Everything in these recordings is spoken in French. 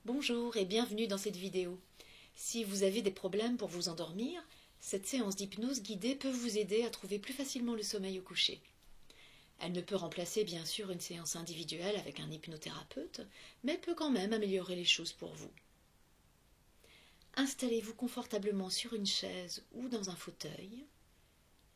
Bonjour et bienvenue dans cette vidéo. Si vous avez des problèmes pour vous endormir, cette séance d'hypnose guidée peut vous aider à trouver plus facilement le sommeil au coucher. Elle ne peut remplacer bien sûr une séance individuelle avec un hypnothérapeute, mais peut quand même améliorer les choses pour vous. Installez-vous confortablement sur une chaise ou dans un fauteuil,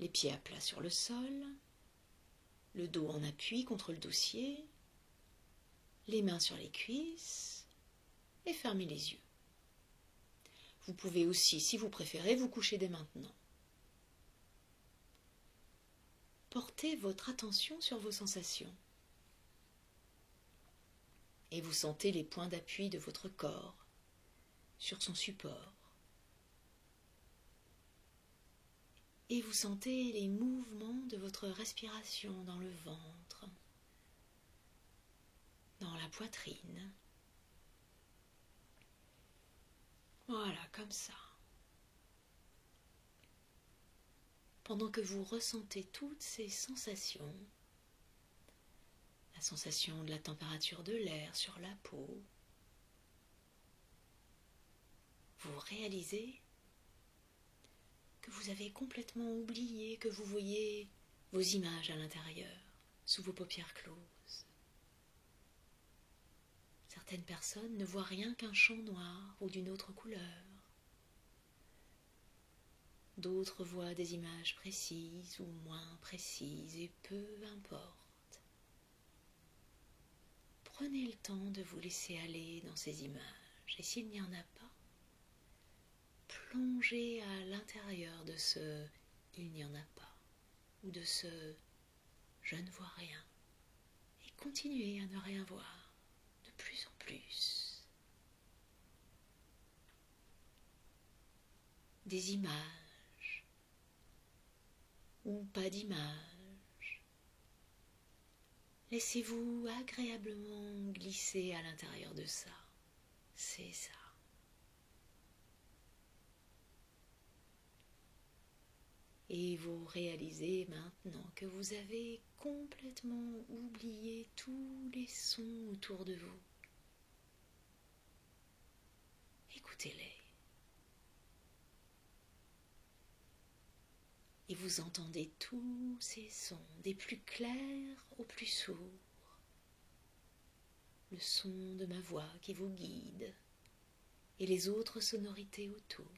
les pieds à plat sur le sol, le dos en appui contre le dossier, les mains sur les cuisses et fermez les yeux. Vous pouvez aussi, si vous préférez, vous coucher dès maintenant. Portez votre attention sur vos sensations et vous sentez les points d'appui de votre corps sur son support. Et vous sentez les mouvements de votre respiration dans le ventre, dans la poitrine. Voilà, comme ça. Pendant que vous ressentez toutes ces sensations, la sensation de la température de l'air sur la peau, vous réalisez que vous avez complètement oublié que vous voyez vos images à l'intérieur, sous vos paupières closes. Certaines personnes ne voient rien qu'un champ noir ou d'une autre couleur. D'autres voient des images précises ou moins précises, et peu importe. Prenez le temps de vous laisser aller dans ces images, et s'il n'y en a pas, plongez à l'intérieur de ce « il n'y en a pas » ou de ce « je ne vois rien » et continuez à ne rien voir de plus en plus. Des images ou pas d'images. Laissez-vous agréablement glisser à l'intérieur de ça. C'est ça. Et vous réalisez maintenant que vous avez complètement oublié tous les sons autour de vous. Écoutez-les. Et vous entendez tous ces sons, des plus clairs aux plus sourds. Le son de ma voix qui vous guide et les autres sonorités autour.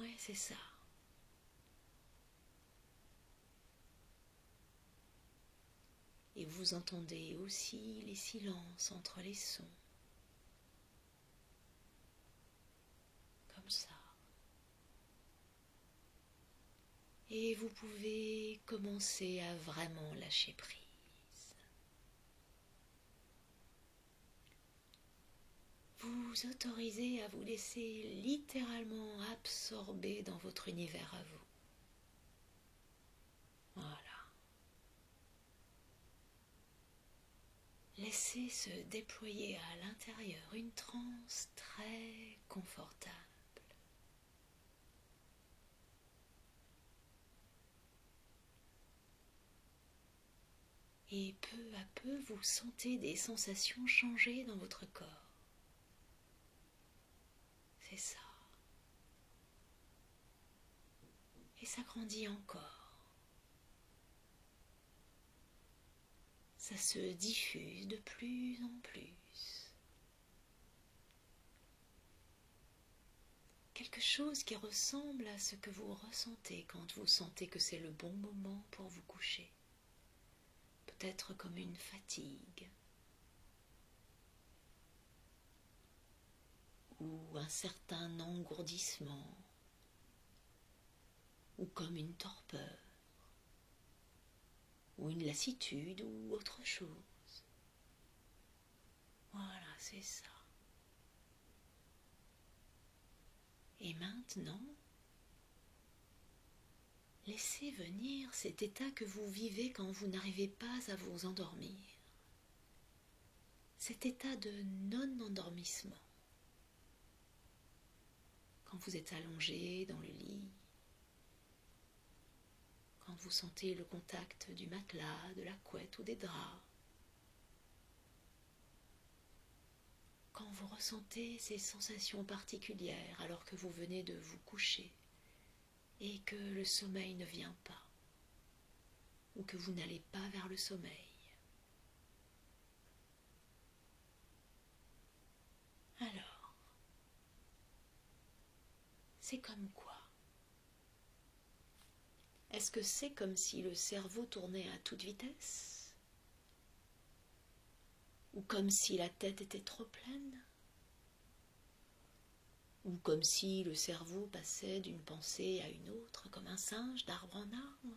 Ouais, c'est ça. Et vous entendez aussi les silences entre les sons. Comme ça. Et vous pouvez commencer à vraiment lâcher prise. Vous autorisez à vous laisser littéralement absorber dans votre univers à vous. Voilà. Laissez se déployer à l'intérieur une transe très confortable. Et peu à peu, vous sentez des sensations changer dans votre corps. C'est ça. Et ça grandit encore. Ça se diffuse de plus en plus. Quelque chose qui ressemble à ce que vous ressentez quand vous sentez que c'est le bon moment pour vous coucher. Peut-être comme une fatigue ou un certain engourdissement ou comme une torpeur ou une lassitude ou autre chose. Voilà, c'est ça. Et maintenant, laissez venir cet état que vous vivez quand vous n'arrivez pas à vous endormir. Cet état de non-endormissement. Quand vous êtes allongé dans le lit, quand vous sentez le contact du matelas, de la couette ou des draps. ressentez ces sensations particulières alors que vous venez de vous coucher et que le sommeil ne vient pas, ou que vous n'allez pas vers le sommeil. Alors, c'est comme quoi? Est-ce que c'est comme si le cerveau tournait à toute vitesse? Ou comme si la tête était trop pleine? Ou comme si le cerveau passait d'une pensée à une autre, comme un singe d'arbre en arbre?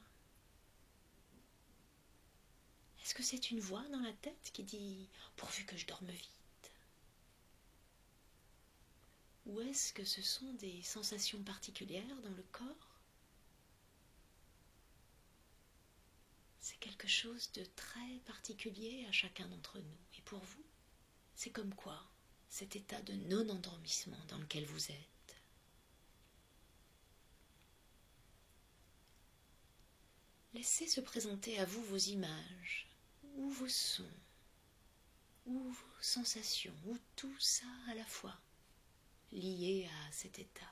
Est-ce que c'est une voix dans la tête qui dit « pourvu que je dorme vite » ? Ou est-ce que ce sont des sensations particulières dans le corps? C'est quelque chose de très particulier à chacun d'entre nous. Et pour vous, c'est comme quoi cet état de non-endormissement dans lequel vous êtes? Laissez se présenter à vous vos images, ou vos sons, ou vos sensations, ou tout ça à la fois, lié à cet état.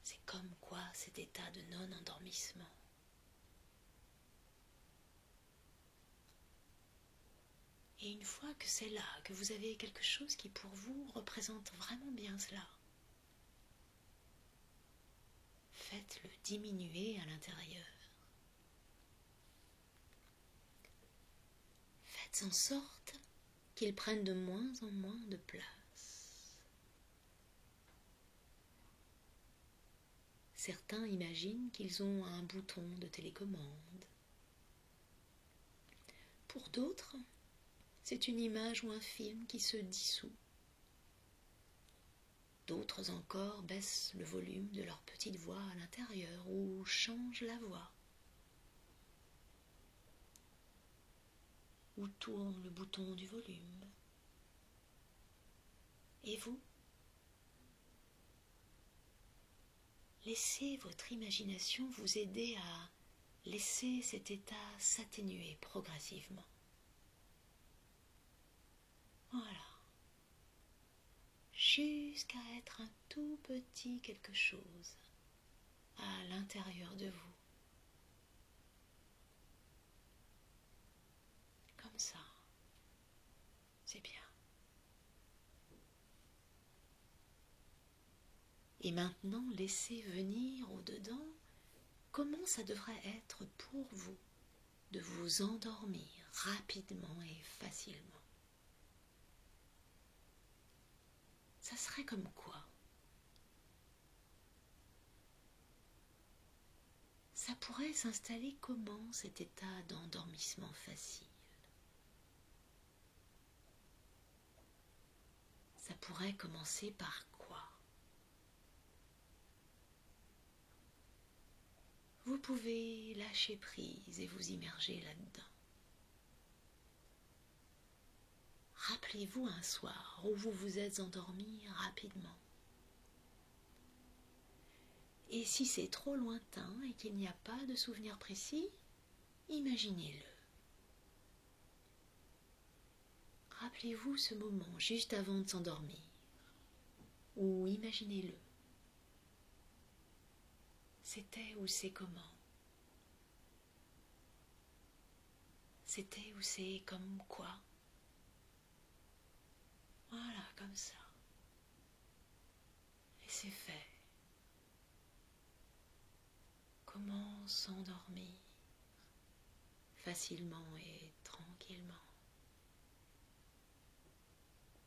C'est comme quoi cet état de non-endormissement. Et une fois que c'est là, que vous avez quelque chose qui pour vous représente vraiment bien cela, faites-le diminuer à l'intérieur. Faites en sorte qu'il prenne de moins en moins de place. Certains imaginent qu'ils ont un bouton de télécommande. Pour d'autres, c'est une image ou un film qui se dissout. D'autres encore baissent le volume de leur petite voix à l'intérieur ou changent la voix. Ou tournent le bouton du volume. Et vous? Laissez votre imagination vous aider à laisser cet état s'atténuer progressivement. Voilà. Jusqu'à être un tout petit quelque chose à l'intérieur de vous. Comme ça. C'est bien. Et maintenant, laissez venir au-dedans comment ça devrait être pour vous de vous endormir rapidement et facilement. Ça serait comme quoi? Ça pourrait s'installer comment cet état d'endormissement facile? Ça pourrait commencer par quoi? Vous pouvez lâcher prise et vous immerger là-dedans. Rappelez-vous un soir où vous vous êtes endormi rapidement. Et si c'est trop lointain et qu'il n'y a pas de souvenir précis, imaginez-le. Rappelez-vous ce moment juste avant de s'endormir, ou imaginez-le. C'était ou c'est comment? C'était ou c'est comme quoi? Voilà, comme ça. Et c'est fait. Comment s'endormir facilement et tranquillement?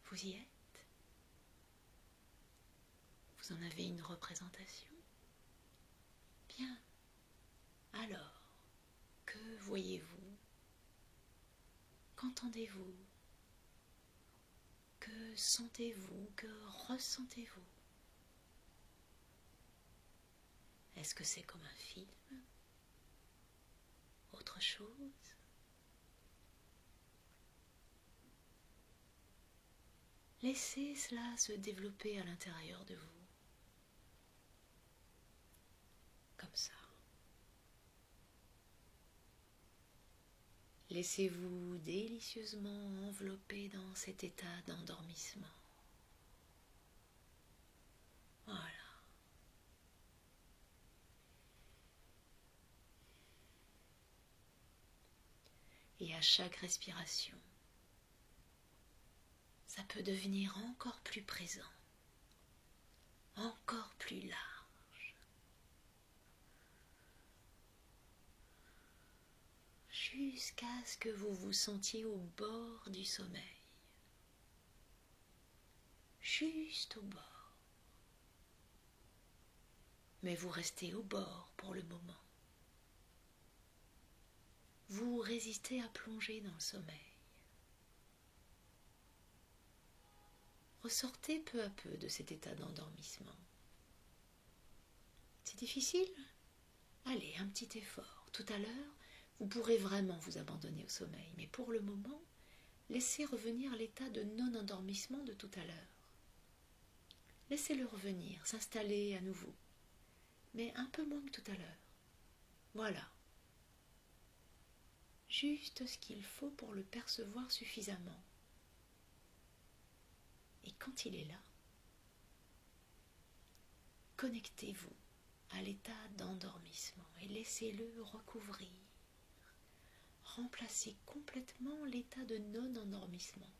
Vous y êtes? Vous en avez une représentation? Bien. Alors, que voyez-vous? Qu'entendez-vous? Que sentez-vous? Que ressentez-vous? Est-ce que c'est comme un film? Autre chose? Laissez cela se développer à l'intérieur de vous. Comme ça. Laissez-vous délicieusement envelopper dans cet état d'endormissement. Voilà. Et à chaque respiration, ça peut devenir encore plus présent, encore plus large, jusqu'à ce que vous vous sentiez au bord du sommeil, juste au bord. Mais vous restez au bord pour le moment. Vous résistez à plonger dans le sommeil. Ressortez peu à peu de cet état d'endormissement. C'est difficile? Allez, un petit effort. Tout à l'heure, vous pourrez vraiment vous abandonner au sommeil, mais pour le moment, laissez revenir l'état de non-endormissement de tout à l'heure. Laissez-le revenir, s'installer à nouveau, mais un peu moins que tout à l'heure. Voilà. Juste ce qu'il faut pour le percevoir suffisamment. Et quand il est là, connectez-vous à l'état d'endormissement et laissez-le recouvrir. Remplacez complètement l'état de non-endormissement.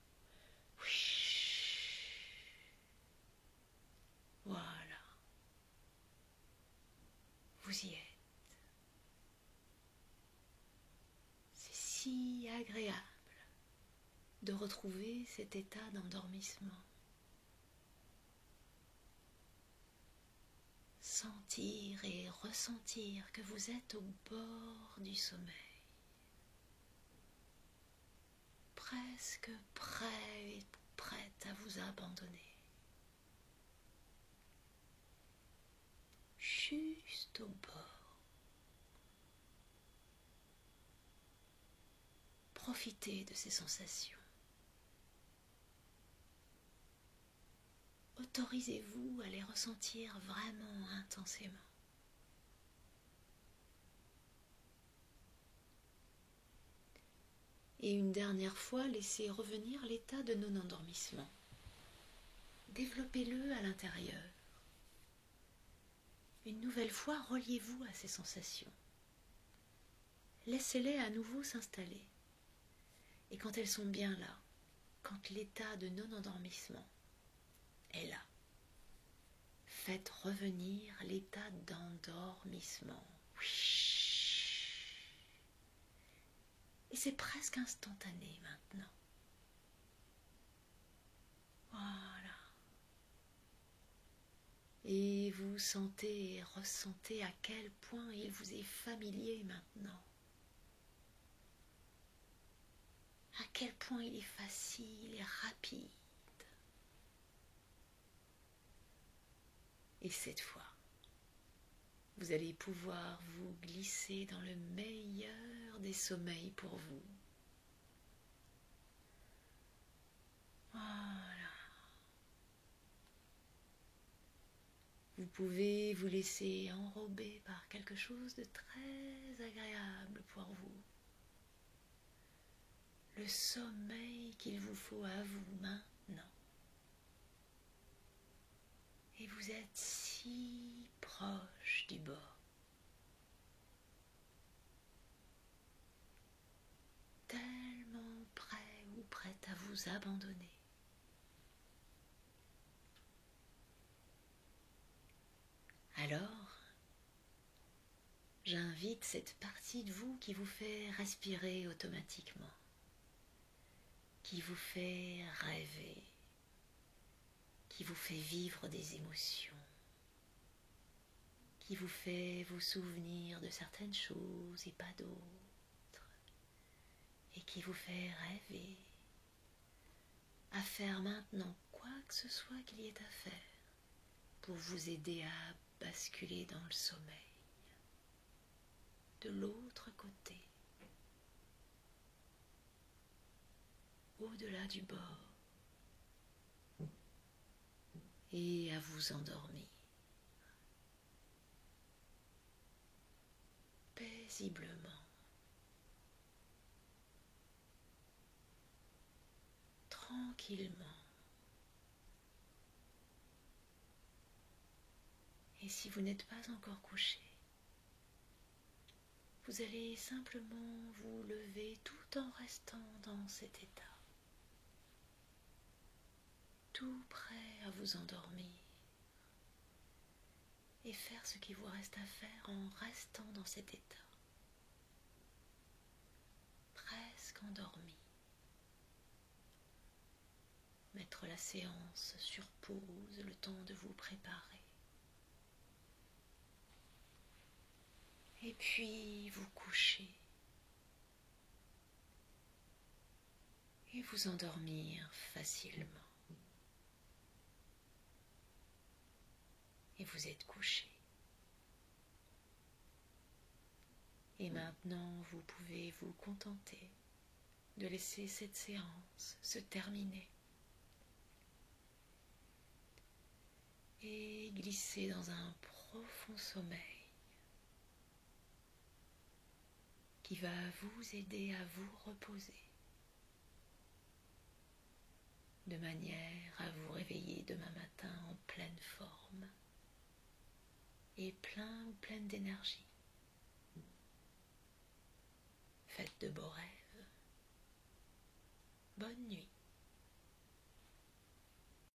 Voilà. Vous y êtes. C'est si agréable de retrouver cet état d'endormissement. Sentir et ressentir que vous êtes au bord du sommeil. Presque prêt et prête à vous abandonner. Juste au bord. Profitez de ces sensations. Autorisez-vous à les ressentir vraiment intensément. Et une dernière fois, laissez revenir l'état de non-endormissement. Développez-le à l'intérieur. Une nouvelle fois, reliez-vous à ces sensations. Laissez-les à nouveau s'installer. Et quand elles sont bien là, quand l'état de non-endormissement est là, faites revenir l'état d'endormissement. Et c'est presque instantané maintenant. Voilà. Et vous sentez et ressentez à quel point il vous est familier maintenant. À quel point il est facile et rapide. Et cette fois, vous allez pouvoir vous glisser dans le meilleur des sommeils pour vous. Voilà. Vous pouvez vous laisser enrober par quelque chose de très agréable pour vous. Le sommeil qu'il vous faut à vous maintenant. Et vous êtes si proche du bord. Tellement prêt ou prête à vous abandonner. Alors, j'invite cette partie de vous qui vous fait respirer automatiquement, qui vous fait rêver, qui vous fait vivre des émotions, qui vous fait vous souvenir de certaines choses et pas d'autres, et qui vous fait rêver à faire maintenant quoi que ce soit qu'il y ait à faire pour vous aider à basculer dans le sommeil, de l'autre côté, au-delà du bord, et à vous endormir paisiblement, tranquillement. Et si vous n'êtes pas encore couché, vous allez simplement vous lever tout en restant dans cet état, tout prêt à vous endormir et faire ce qu'il vous reste à faire en restant dans cet état, presque endormi. Mettre la séance sur pause, le temps de vous préparer. Et puis vous coucher et vous endormir facilement. Et vous êtes couché. Et maintenant, vous pouvez vous contenter de laisser cette séance se terminer et glisser dans un profond sommeil qui va vous aider à vous reposer de manière à vous réveiller demain matin en pleine forme et pleine d'énergie. Faites de beaux rêves. Bonne nuit.